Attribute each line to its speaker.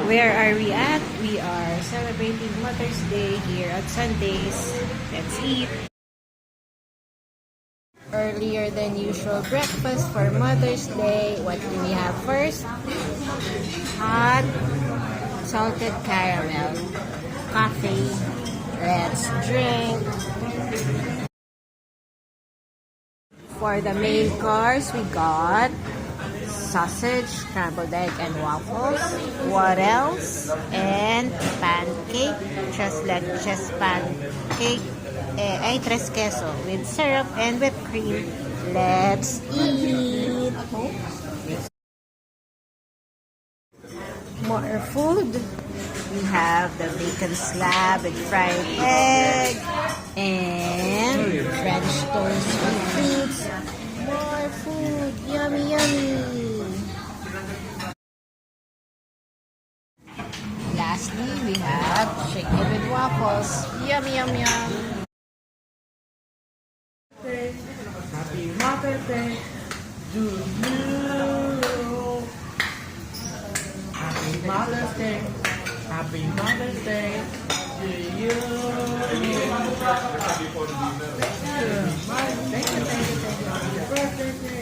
Speaker 1: Where are we at? We are celebrating Mother's Day here at Sundays. Let's eat! Earlier than usual breakfast for Mother's Day. What do we have first? Hot salted caramel coffee. Let's drink. For the main course, we got sausage, scrambled egg, and waffles. What else? And pancake, just pancake, ay tres queso with syrup and whipped cream. Let's eat! More food. We have the bacon slab with fried egg and French toast with fruits. More food. Yummy, yummy. Lastly, we have chicken with waffles. Yum, yum, yum.
Speaker 2: Happy Mother's Day to you. Happy Mother's Day. Happy Mother's Day to you. Thank you. Thank you. Happy birthday.